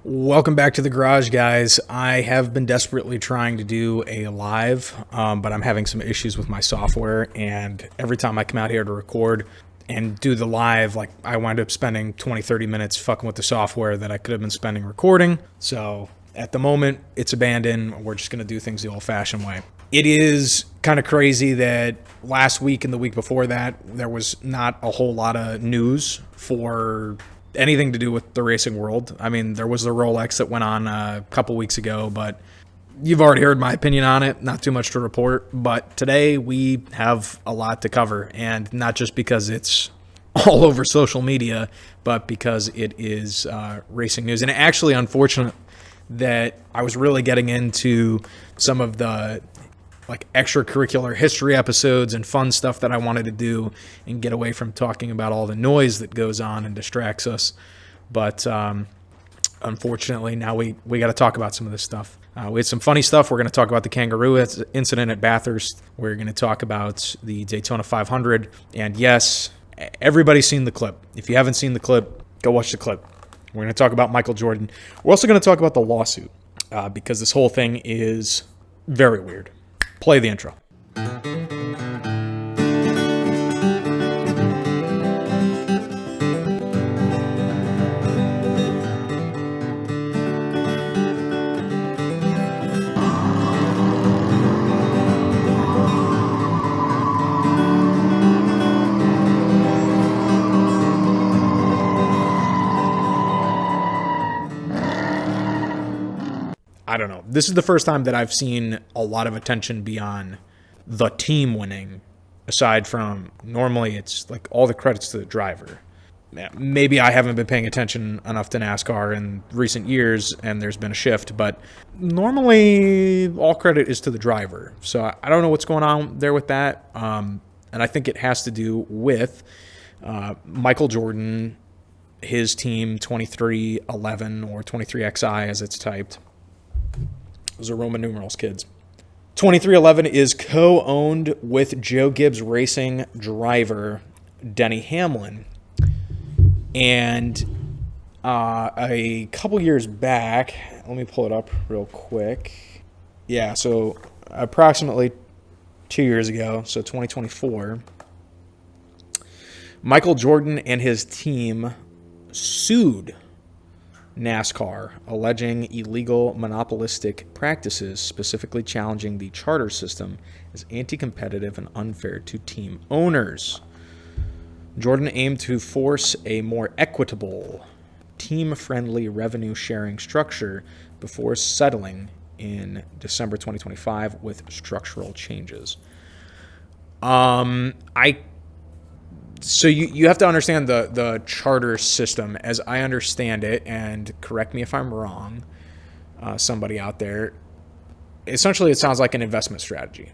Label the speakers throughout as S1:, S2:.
S1: Welcome back to the garage, guys. I have been desperately trying to do a live, but I'm having some issues with my software, and every time I come out here to record and do the live, like, I wind up spending 20-30 minutes fucking with the software that I could have been spending recording. So at the moment, it's abandoned. We're just going to do things the old-fashioned way. It is kind of crazy that last week and the week before that, there was not a whole lot of news for anything to do with the racing world. I mean, there was the Rolex that went on a couple weeks ago, but you've already heard my opinion on it. Not too much to report. But today we have a lot to cover, and not just because it's all over social media, but because it is racing news. And actually, unfortunate that I was really getting into some of the extracurricular history episodes and fun stuff that I wanted to do and get away from talking about all the noise that goes on and distracts us. But unfortunately, now we got to talk about some of this stuff. We had some funny stuff. We're going to talk about the Kangaroo incident at Bathurst. We're going to talk about the Daytona 500. And yes, everybody's seen the clip. If you haven't seen the clip, go watch the clip. We're going to talk about Michael Jordan. We're also going to talk about the lawsuit because this whole thing is very weird. Play the intro. I don't know. This is the first time that I've seen a lot of attention beyond the team winning, aside from normally it's like all the credits to the driver. Maybe I haven't been paying attention enough to NASCAR in recent years and there's been a shift, but normally all credit is to the driver. So I don't know what's going on there with that. And I think it has to do with Michael Jordan, his team 2311 or 23XI as it's typed. Those are Roman numerals, kids. 2311 is co-owned with Joe Gibbs Racing driver Denny Hamlin. And a couple years back, let me pull it up real quick. Yeah, so approximately 2 years ago, so 2024, Michael Jordan and his team sued NASCAR, alleging illegal monopolistic practices, specifically challenging the charter system as anti-competitive and unfair to team owners. Jordan aimed to force a more equitable, team-friendly revenue-sharing structure before settling in December 2025 with structural changes. So you have to understand the charter system as I understand it, and correct me if I'm wrong, somebody out there. Essentially, it sounds like an investment strategy.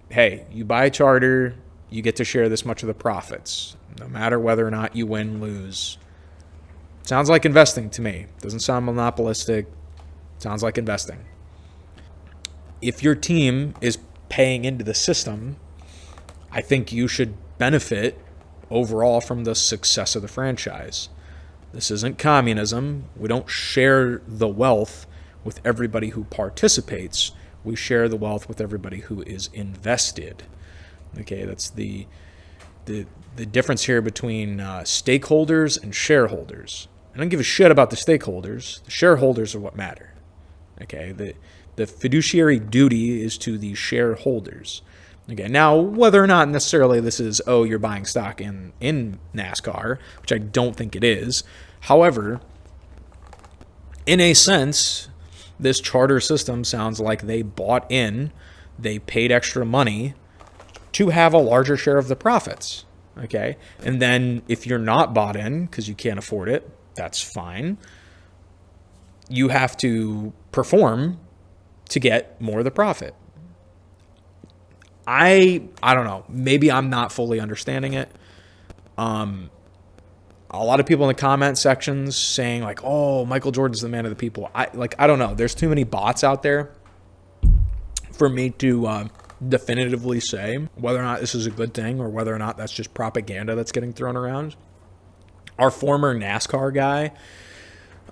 S1: Hey, you buy a charter, you get to share this much of the profits, no matter whether or not you win, lose. Sounds like investing to me. Doesn't sound monopolistic. Sounds like investing. If your team is paying into the system, I think you should benefit overall from the success of the franchise. This isn't communism. We don't share the wealth with everybody who participates. We share the wealth with everybody who is invested. Okay, that's the difference here between stakeholders and shareholders. I don't give a shit about the stakeholders. The shareholders are what matter. Okay, the fiduciary duty is to the shareholders. Okay, now, whether or not necessarily this is, you're buying stock in NASCAR, which I don't think it is. However, in a sense, this charter system sounds like they bought in, they paid extra money to have a larger share of the profits. Okay, and then if you're not bought in because you can't afford it, that's fine. You have to perform to get more of the profit. I don't know. Maybe I'm not fully understanding it. A lot of people in the comment sections saying like, "Oh, Michael Jordan's the man of the people." I don't know. There's too many bots out there for me to definitively say whether or not this is a good thing or whether or not that's just propaganda that's getting thrown around. Our former NASCAR guy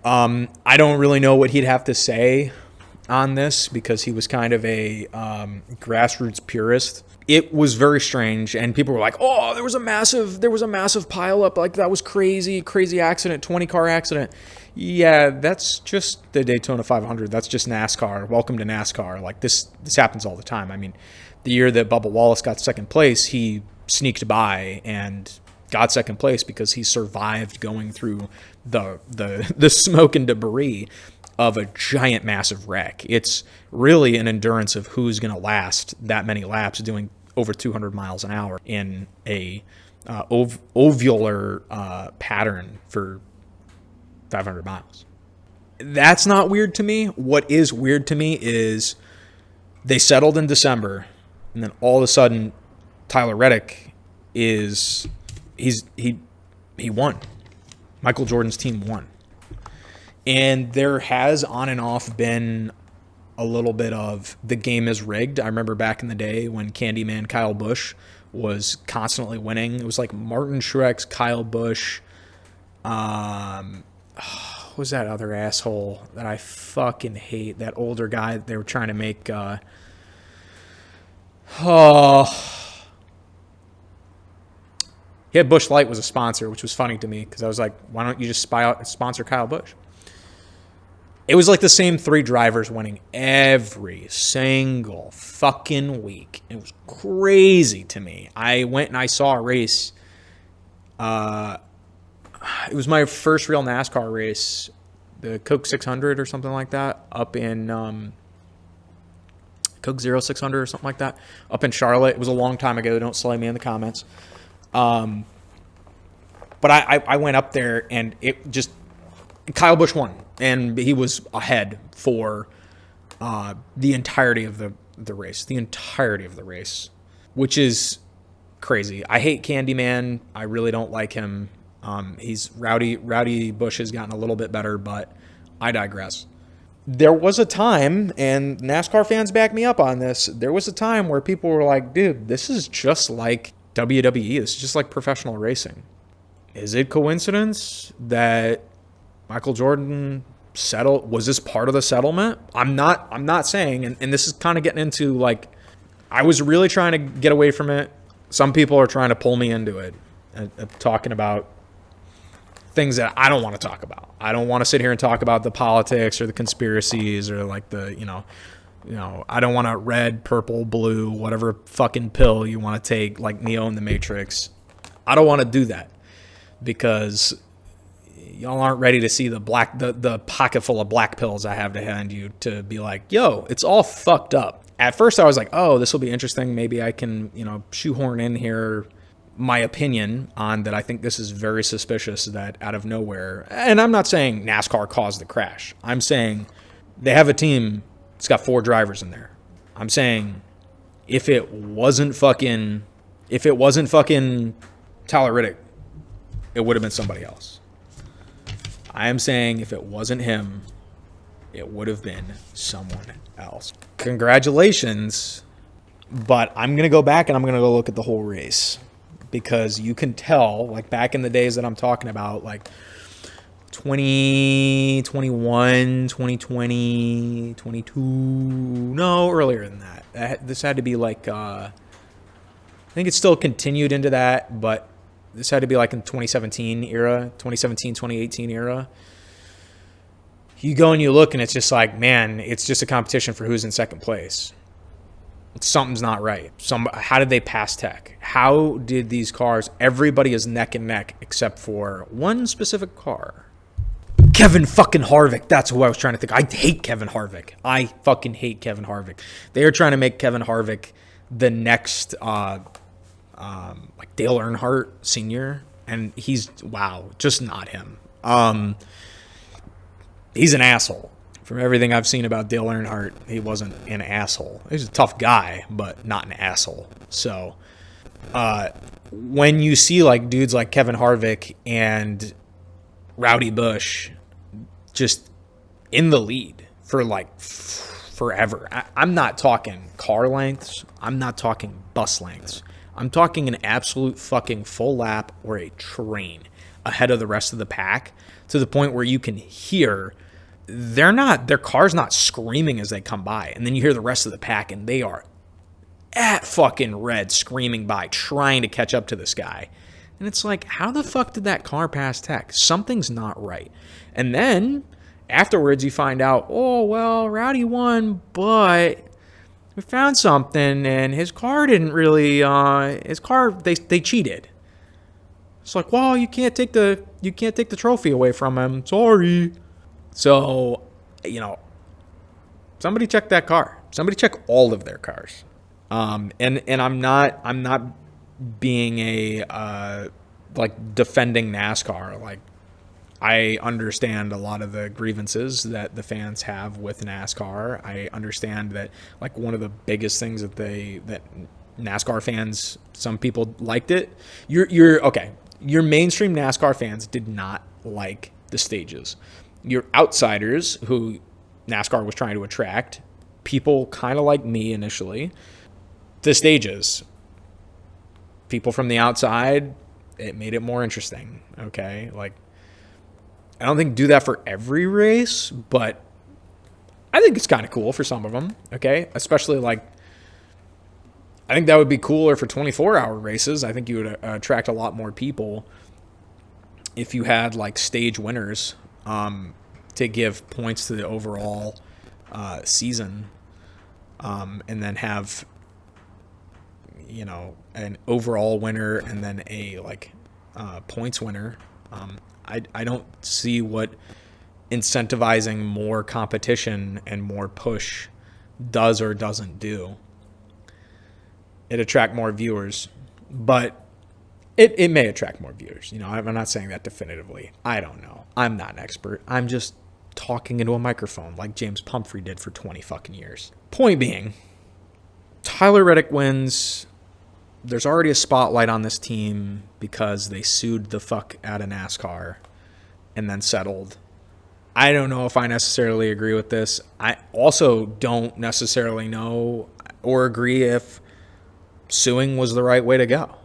S1: I don't really know what he'd have to say on this because he was kind of a grassroots purist. It was very strange, and people were like, "Oh, there was a massive pileup. Like that was crazy accident, 20-car accident." Yeah, that's just the Daytona 500. That's just NASCAR. Welcome to NASCAR. Like this happens all the time. I mean, the year that Bubba Wallace got second place, he sneaked by and got second place because he survived going through the smoke and debris of a giant massive wreck. It's really an endurance of who's going to last that many laps doing over 200 miles an hour in a ovular pattern for 500 miles. That's not weird to me. What is weird to me is they settled in December, and then all of a sudden Tyler Reddick he won. Michael Jordan's team won. And there has on and off been a little bit of the game is rigged. I remember back in the day when Candyman Kyle Busch was constantly winning. It was like Martin Truex, Kyle Busch. What was that other asshole that I fucking hate? That older guy that they were trying to make. He had Busch Light was a sponsor, which was funny to me because I was like, why don't you just sponsor Kyle Busch? It was like the same three drivers winning every single fucking week. It was crazy to me. I went and I saw a race. It was my first real NASCAR race, the Coke 600 or something like that, up in Coke 0600 or something like that, up in Charlotte. It was a long time ago. Don't slay me in the comments. But I went up there and it just Kyle Busch won, and he was ahead for the entirety of the race, which is crazy. I hate Candyman. I really don't like him. He's Rowdy Busch has gotten a little bit better, but I digress. There was a time, and NASCAR fans back me up on this, there was a time where people were like, dude, this is just like WWE. This is just like professional racing. Is it coincidence that Michael Jordan settled? Was this part of the settlement? I'm not saying, and this is kind of getting into like, I was really trying to get away from it. Some people are trying to pull me into it, talking about things that I don't want to talk about. I don't want to sit here and talk about the politics or the conspiracies or like the, I don't want to red, purple, blue, whatever fucking pill you want to take, like Neo in the Matrix. I don't want to do that because y'all aren't ready to see the pocket full of black pills I have to hand you to be like, yo, it's all fucked up. At first I was like, oh, this will be interesting. Maybe I can, shoehorn in here my opinion on that. I think this is very suspicious that out of nowhere, and I'm not saying NASCAR caused the crash. I'm saying they have a team. It's got 4 drivers in there. I'm saying if it wasn't fucking Tyler Reddick, it would have been somebody else. I am saying if it wasn't him, it would have been someone else. Congratulations, but I'm going to go back and I'm going to go look at the whole race because you can tell, like back in the days that I'm talking about, like 2021, 2020, 22, no, earlier than that. This had to be like, I think it still continued into that, but this had to be like in 2017, 2018 era. You go and you look and it's just like, man, it's just a competition for who's in second place. Something's not right. How did they pass tech? How did these cars, everybody is neck and neck except for one specific car. Kevin fucking Harvick. That's who I was trying to think. I hate Kevin Harvick. I fucking hate Kevin Harvick. They are trying to make Kevin Harvick the next like Dale Earnhardt Sr. And he's, wow, just not him. He's an asshole. From everything I've seen about Dale Earnhardt, he wasn't an asshole. He's a tough guy, but not an asshole. So when you see like dudes like Kevin Harvick and Rowdy Busch just in the lead for like forever. I'm not talking car lengths. I'm not talking bus lengths. I'm talking an absolute fucking full lap or a train. ahead of the rest of the pack to the point where you can hear their car's not screaming as they come by. And then you hear the rest of the pack and they are at fucking red screaming by trying to catch up to this guy. And it's like, how the fuck did that car pass tech? Something's not right. And then afterwards you find out, oh, well, Rowdy won, but we found something and his car didn't really, they cheated. It's like, well, you can't take the trophy away from him. Sorry. So, somebody check that car. Somebody check all of their cars. And I'm not being a defending NASCAR. Like, I understand a lot of the grievances that the fans have with NASCAR. I understand that, like, one of the biggest things that NASCAR fans, some people liked it. You're okay. Your mainstream NASCAR fans did not like the stages. Your outsiders, who NASCAR was trying to attract, people kind of like me initially, the stages. People from the outside, it made it more interesting, okay? Like, I don't think do that for every race, but I think it's kind of cool for some of them, okay? Especially, like, I think that would be cooler for 24-hour races. I think you would attract a lot more people if you had, like, stage winners to give points to the overall season, and then have, an overall winner and then a, like, points winner. I don't see what incentivizing more competition and more push does or doesn't do. It attract more viewers, but it may attract more viewers. I'm not saying that definitively. I don't know. I'm not an expert. I'm just talking into a microphone like James Pumphrey did for 20 fucking years. Point being, Tyler Reddick wins. There's already a spotlight on this team because they sued the fuck out of NASCAR and then settled. I don't know if I necessarily agree with this. I also don't necessarily know or agree if suing was the right way to go.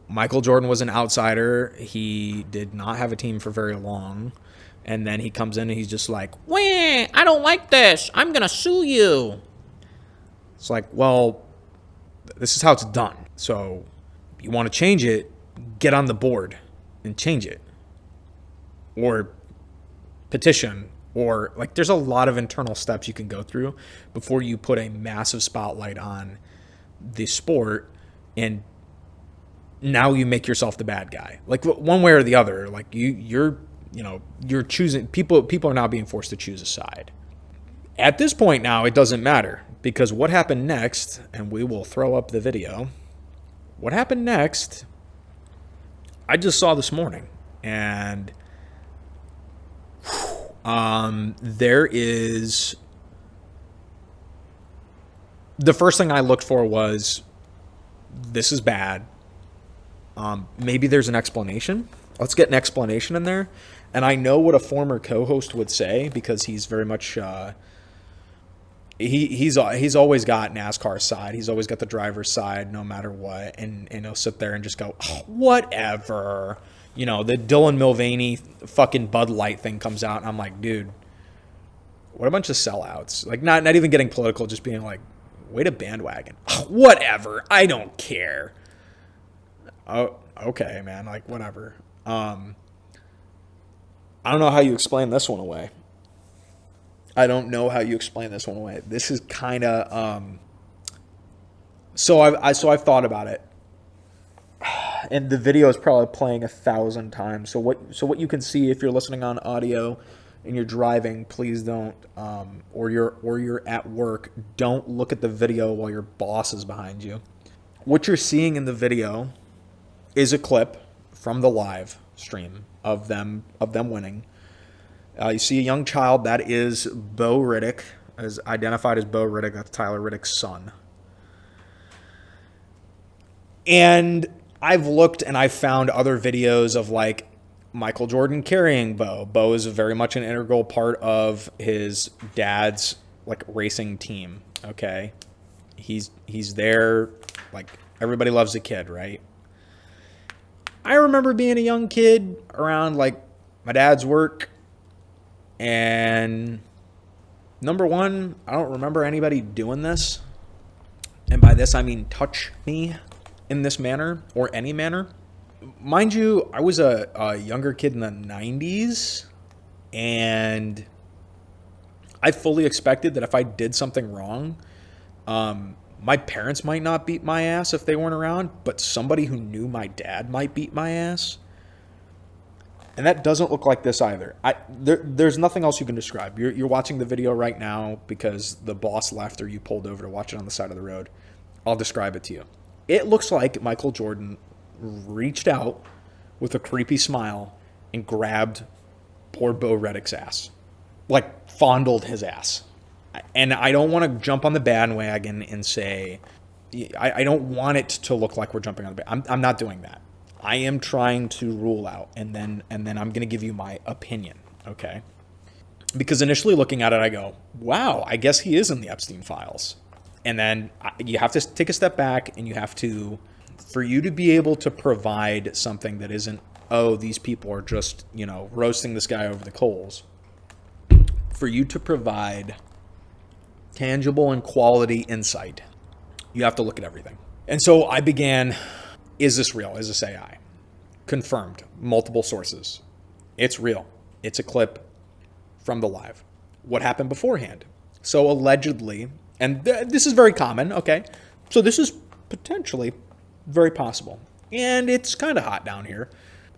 S1: Michael Jordan was an outsider. He did not have a team for very long. And then he comes in and he's just like, "Wah, I don't like this. I'm going to sue you." It's like, well, this is how it's done. So you want to change it, get on the board and change it. Or petition. Or, like, there's a lot of internal steps you can go through before you put a massive spotlight on the sport, and now you make yourself the bad guy. Like, one way or the other. Like, you're choosing. People are now being forced to choose a side. At this point now, it doesn't matter, because what happened next, and we will throw up the video. What happened next, I just saw this morning, and there is. The first thing I looked for was, this is bad. Maybe there's an explanation. Let's get an explanation in there. And I know what a former co-host would say, because he's very much he's always got NASCAR's side. He's always got the driver's side, no matter what. And he'll sit there and just go, oh, whatever. The Dylan Mulvaney fucking Bud Light thing comes out, and I'm like, dude, what a bunch of sellouts. Like, not even getting political, just being like, way to bandwagon. Oh, whatever. I don't care. Oh, okay, man. Like, whatever. I don't know how you explain this one away. This is kind of so I've thought about it, and the video is probably playing 1,000 times. So what you can see if you're listening on audio and you're driving, please don't, or you're at work, don't look at the video while your boss is behind you. What you're seeing in the video is a clip from the live stream of them winning. You see a young child. That is Bo Reddick, as identified as Bo Reddick. That's Tyler Reddick's son. And I've looked and I've found other videos of, like, Michael Jordan carrying Bo. Bo is very much an integral part of his dad's, like, racing team. Okay, he's there. Like, everybody loves a kid, right? I remember being a young kid around like my dad's work, and number one, I don't remember anybody doing this. And by this, I mean touch me in this manner or any manner. Mind you, I was a younger kid in the 90s, and I fully expected that if I did something wrong, my parents might not beat my ass if they weren't around, but somebody who knew my dad might beat my ass. And that doesn't look like this either. There's nothing else you can describe. You're watching the video right now because the boss left or you pulled over to watch it on the side of the road. I'll describe it to you. It looks like Michael Jordan reached out with a creepy smile and grabbed poor Bo Reddick's ass. Like, fondled his ass. And I don't want to jump on the bandwagon and say, I don't want it to look like we're jumping on the bandwagon. I'm not doing that. I am trying to rule out, and then I'm going to give you my opinion, okay? Because initially looking at it, I go, wow, I guess he is in the Epstein files. And then you have to take a step back, and you have to, for you to be able to provide something that isn't, oh, these people are just, roasting this guy over the coals. For you to provide tangible and quality insight, you have to look at everything. And so I began, is this real? Is this AI? Confirmed. Multiple sources. It's real. It's a clip from the live. What happened beforehand? So allegedly, and this is very common, okay? So this is potentially very possible. And it's kind of hot down here.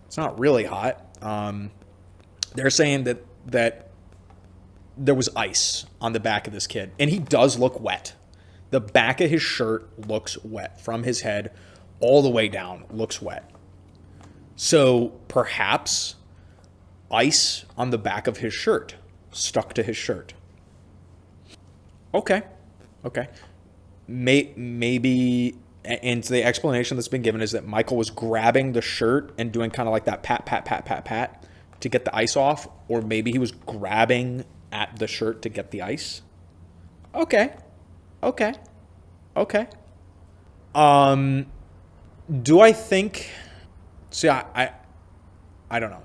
S1: It's not really hot. They're saying that there was ice on the back of this kid. And he does look wet. The back of his shirt looks wet. From his head all the way down looks wet. So perhaps ice on the back of his shirt stuck to his shirt. Okay. Maybe, and the explanation that's been given is that Michael was grabbing the shirt and doing kind of like that pat to get the ice off, or maybe he was grabbing at the shirt to get the ice. Okay. Do I think, see, I don't know.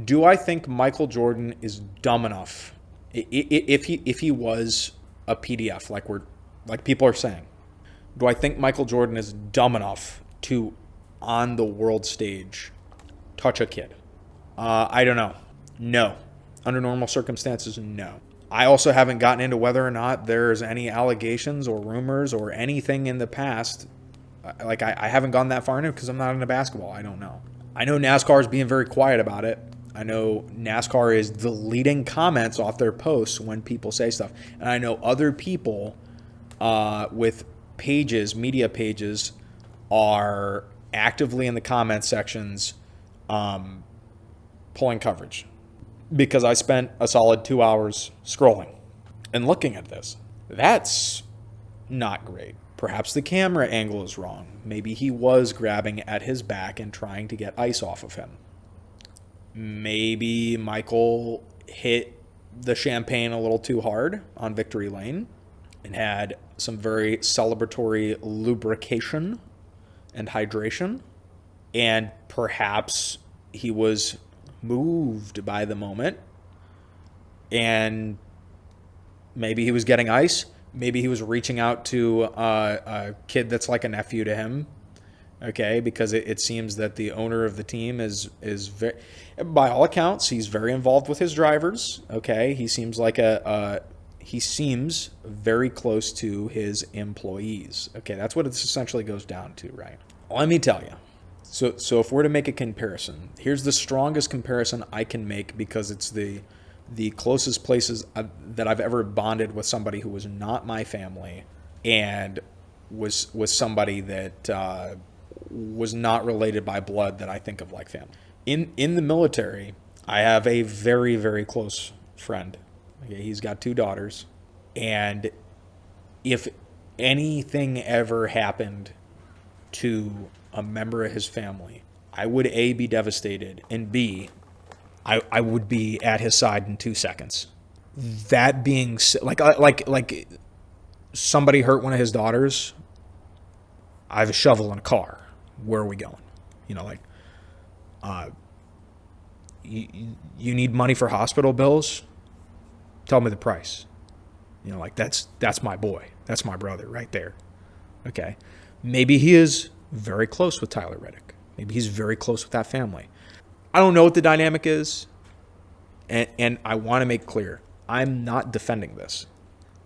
S1: Do I think Michael Jordan is dumb enough, if he was a PDF, like people are saying, do I think Michael Jordan is dumb enough to, on the world stage, touch a kid? I don't know. No. Under normal circumstances, no. I also haven't gotten into whether or not there's any allegations or rumors or anything in the past. Like, I haven't gone that far into it because I'm not into basketball. I don't know. I know NASCAR is being very quiet about it. I know NASCAR is deleting comments off their posts when people say stuff. And I know other people with pages, media pages, are actively in the comment sections pulling coverage. Because I spent a solid 2 hours scrolling and looking at this. That's not great. Perhaps the camera angle is wrong. Maybe he was grabbing at his back and trying to get ice off of him. Maybe Michael hit the champagne a little too hard on victory lane and had some very celebratory lubrication and hydration. And perhaps he was moved by the moment, and maybe he was getting ice. Maybe he was reaching out to a kid that's like a nephew to him, okay, because it seems that the owner of the team is very, by all accounts, he's very involved with his drivers, okay. He seems like he seems very close to his employees, okay. That's what it essentially goes down to, right? Let me tell you. So if we're to make a comparison, here's the strongest comparison I can make, because it's the closest places that I've ever bonded with somebody who was not my family and was somebody that was not related by blood that I think of like family. In the military, I have a very, very close friend. Okay, he's got 2 daughters. And if anything ever happened to a member of his family, I would A, be devastated, and B, I would be at his side in 2 seconds. That being like somebody hurt one of his daughters, I have a shovel and a car. Where are we going? You need money for hospital bills? Tell me the price. You know, like that's my boy. That's my brother right there. Okay. Maybe he is very close with Tyler Reddick. Maybe he's very close with that family. I don't know what the dynamic is. And I want to make clear, I'm not defending this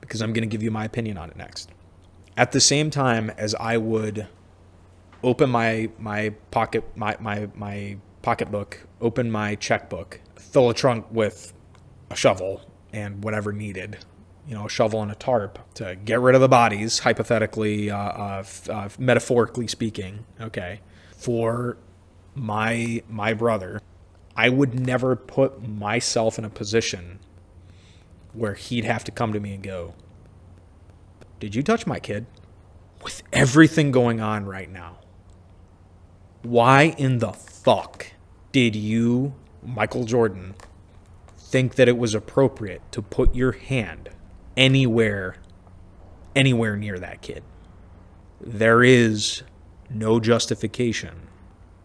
S1: because I'm going to give you my opinion on it next. At the same time as I would open my pocketbook, open my checkbook, fill a trunk with a shovel and whatever needed, you know, a shovel and a tarp to get rid of the bodies, hypothetically, metaphorically speaking, okay, for my brother, I would never put myself in a position where he'd have to come to me and go, did you touch my kid? With everything going on right now, why in the fuck did you, Michael Jordan, think that it was appropriate to put your hand anywhere near that kid? There is no justification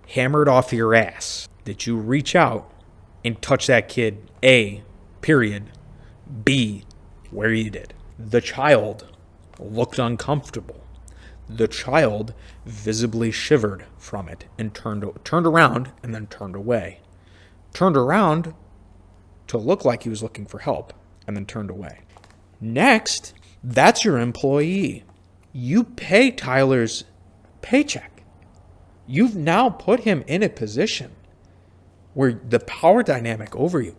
S1: hammered off your ass that you reach out and touch that kid, A, period, B, where you did. The child looked uncomfortable. The child visibly shivered from it and turned around and then turned away. Turned around to look like he was looking for help and then turned away. Next, that's your employee. You pay Tyler's paycheck. You've now put him in a position where the power dynamic over you,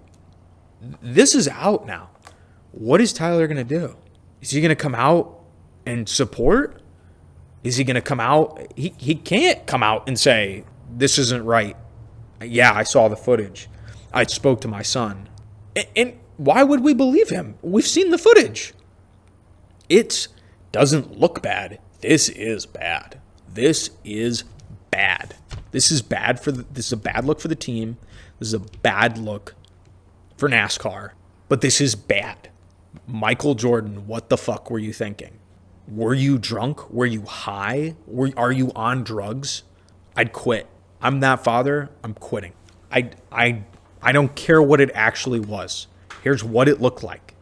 S1: this is out now. What is Tyler going to do? Is he going to come out and support? Is he going to come out? He can't come out and say, this isn't right. Yeah, I saw the footage. I spoke to my son. And why would we believe him? We've seen the footage. It doesn't look bad. This is bad. This is bad. This is bad this is a bad look for the team. This is a bad look for NASCAR. But this is bad. Michael Jordan, what the fuck were you thinking? Were you drunk? Were you high? Are you on drugs? I'd quit. I'm that father. I'm quitting. I don't care what it actually was. Here's what it looked like.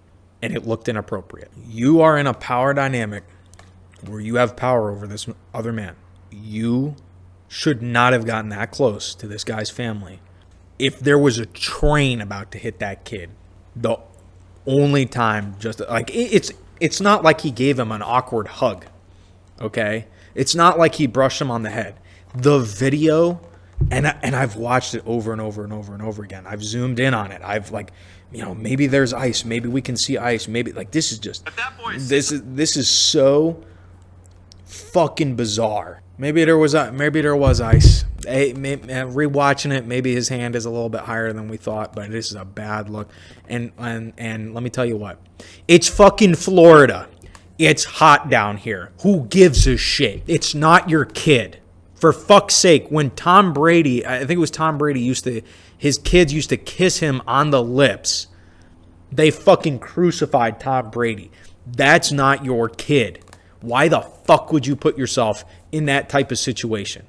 S1: And it looked inappropriate. You are in a power dynamic where you have power over this other man. You should not have gotten that close to this guy's family. If there was a train about to hit that kid, the only time, just like it's not like he gave him an awkward hug, okay? It's not like he brushed him on the head. The video, and I've watched it over and over and over and over again. I've zoomed in on it. I've maybe there's ice. Maybe we can see ice. Maybe this is just this is so fucking bizarre. Maybe there was ice. Hey, rewatching it, maybe his hand is a little bit higher than we thought, but this is a bad look. And let me tell you what, it's fucking Florida. It's hot down here. Who gives a shit? It's not your kid. For fuck's sake, when Tom Brady, I think it was Tom Brady, his kids used to kiss him on the lips. They fucking crucified Tom Brady. That's not your kid. Why the fuck would you put yourself in that type of situation?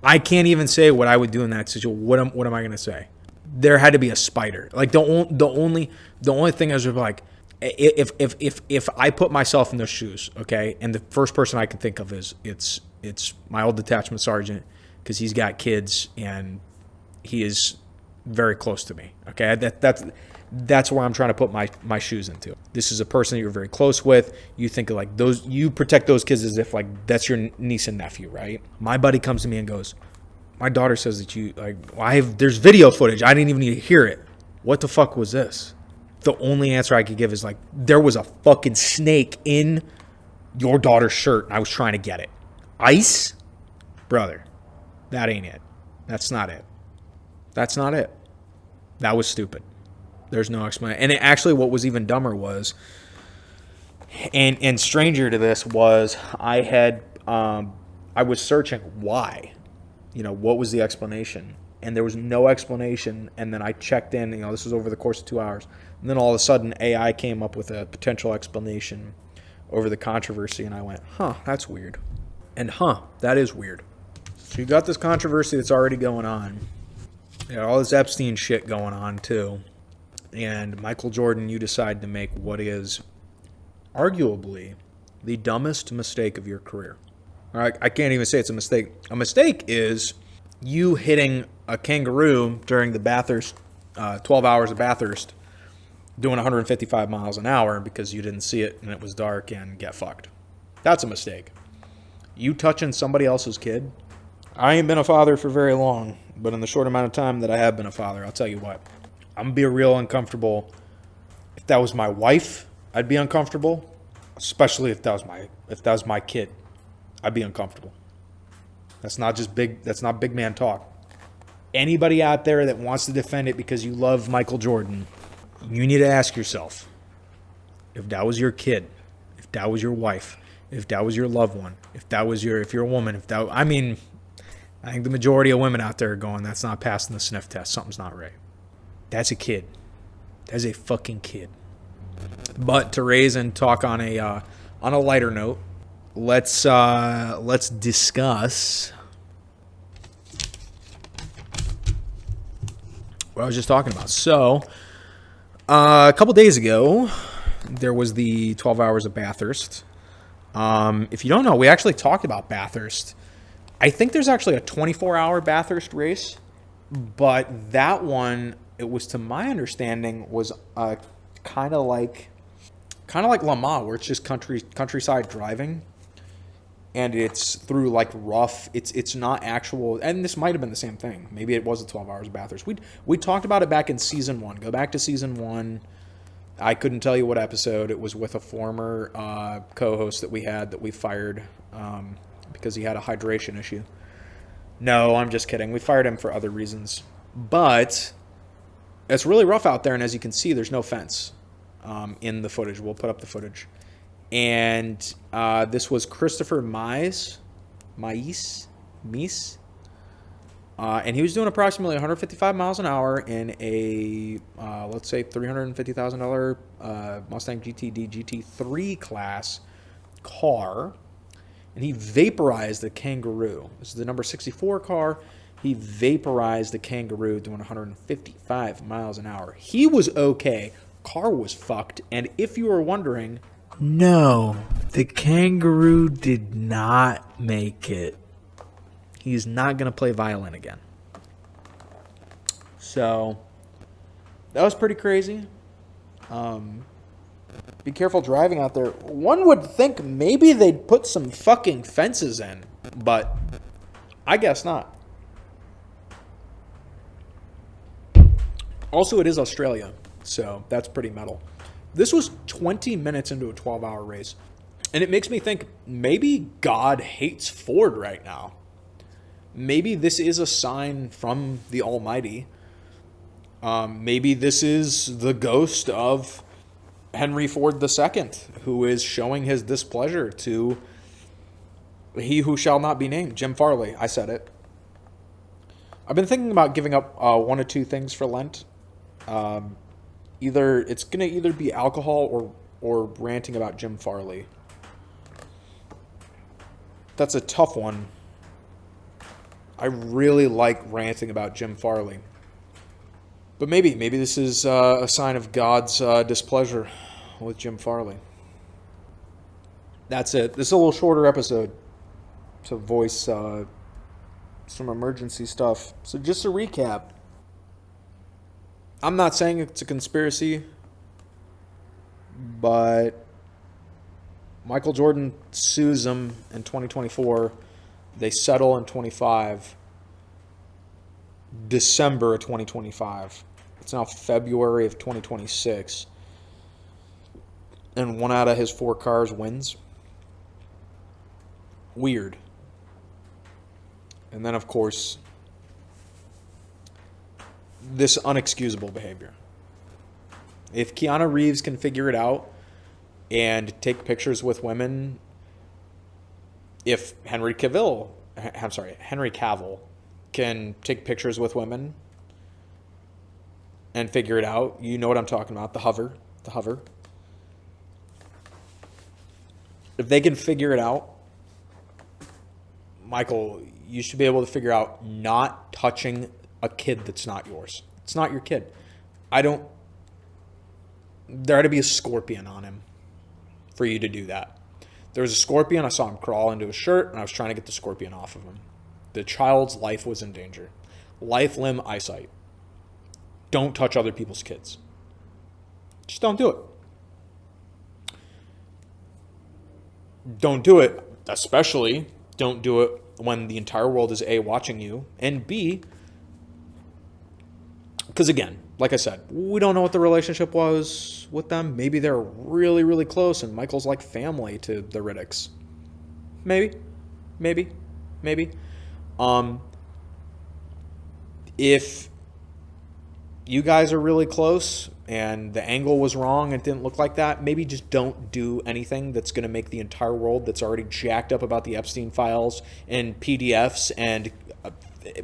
S1: I can't even say what I would do in that situation. What am I going to say? There had to be a spider. Like the only thing I was like, if I put myself in those shoes, okay, and the first person I can think of is it's my old detachment sergeant, because he's got kids and he is very close to me. Okay, that's where I'm trying to put my shoes into. This is a person that you're very close with. You think of like those, you protect those kids as if like that's your niece and nephew, right? My buddy comes to me and goes, my daughter says that you like, there's video footage. I didn't even need to hear it. What the fuck was this? The only answer I could give is like, there was a fucking snake in your daughter's shirt and I was trying to get it. Ice? Brother, that ain't it. That's not it. That's not it. That was stupid. There's no explanation. And actually what was even dumber was, and stranger to this was, I was searching why, what was the explanation? And there was no explanation. And then I checked in, this was over the course of 2 hours. And then all of a sudden AI came up with a potential explanation over the controversy. And I went, that's weird. And that is weird. So you got this controversy that's already going on. Yeah, all this Epstein shit going on too. And Michael Jordan, you decide to make what is arguably the dumbest mistake of your career. All right, I can't even say it's a mistake. A mistake is you hitting a kangaroo during the Bathurst, 12 hours of Bathurst, doing 155 miles an hour because you didn't see it and it was dark and get fucked. That's a mistake. You touching somebody else's kid? I ain't been a father for very long, but in the short amount of time that I have been a father, I'll tell you what, I'm going to be real uncomfortable. If that was my wife, I'd be uncomfortable, especially if that was my kid. I'd be uncomfortable. That's not big man talk. Anybody out there that wants to defend it because you love Michael Jordan, you need to ask yourself, if that was your kid, if that was your wife, if that was your loved one, if you're a woman, I think the majority of women out there are going, that's not passing the sniff test. Something's not right. That's a kid. That's a fucking kid. But to raise and talk on a lighter note, let's discuss what I was just talking about. So, a couple days ago, there was the 12 hours of Bathurst. If you don't know, we actually talked about Bathurst. I think there's actually a 24-hour Bathurst race, but that one, it was, to my understanding, was kind of like Le Mans, where it's just countryside driving, and it's through like rough. It's not actual, and this might have been the same thing. Maybe it was the 12 hours of Bathurst. We talked about it back in season 1. Go back to season 1. I couldn't tell you what episode. It was with a former co-host that we had that we fired because he had a hydration issue. No, I'm just kidding. We fired him for other reasons. But it's really rough out there, and as you can see, there's no fence in the footage. We'll put up the footage. And this was Christopher Mies. And he was doing approximately 155 miles an hour in a, let's say, $350,000 Mustang GTD GT3 class car. And he vaporized the Kangaroo. This is the number 64 car. He vaporized the Kangaroo doing 155 miles an hour. He was okay. Car was fucked. And if you were wondering, no, the Kangaroo did not make it. He's not going to play violin again. So, that was pretty crazy. Be careful driving out there. One would think maybe they'd put some fucking fences in, but I guess not. Also, it is Australia, so that's pretty metal. This was 20 minutes into a 12-hour race, and it makes me think maybe God hates Ford right now. Maybe this is a sign from the Almighty. Maybe this is the ghost of Henry Ford II, who is showing his displeasure to he who shall not be named, Jim Farley. I said it. I've been thinking about giving up one or two things for Lent. It's going to either be alcohol or ranting about Jim Farley. That's a tough one. I really like ranting about Jim Farley. But maybe this is a sign of God's displeasure with Jim Farley. That's it. This is a little shorter episode to voice some emergency stuff. So just to recap, I'm not saying it's a conspiracy, but Michael Jordan sues him in 2024. They settle in 25. December of 2025. It's now February of 2026. And one out of his 4 cars wins. Weird. And then, of course, this unexcusable behavior. If Keanu Reeves can figure it out and take pictures with women, if Henry Cavill can take pictures with women and figure it out, you know what I'm talking about, the hover. If they can figure it out, Michael, you should be able to figure out not touching a kid that's not yours. It's not your kid. I don't. There had to be a scorpion on him for you to do that. There was a scorpion. I saw him crawl into his shirt, and I was trying to get the scorpion off of him. The child's life was in danger. Life, limb, eyesight. Don't touch other people's kids. Just don't do it. Don't do it, especially don't do it when the entire world is A, watching you, and B, because again, like I said, we don't know what the relationship was with them. Maybe they're really, really close and Michael's like family to the Reddicks. Maybe. If you guys are really close and the angle was wrong and it didn't look like that, maybe just don't do anything that's going to make the entire world that's already jacked up about the Epstein files and PDFs and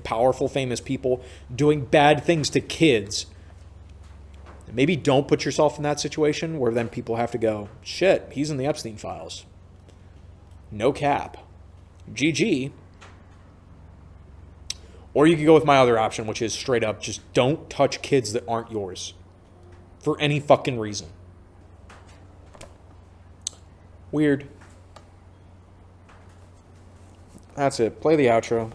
S1: powerful, famous people doing bad things to kids. Maybe don't put yourself in that situation where then people have to go, shit, he's in the Epstein files. No cap. GG. Or you could go with my other option, which is straight up, just don't touch kids that aren't yours. For any fucking reason. Weird. That's it. Play the outro.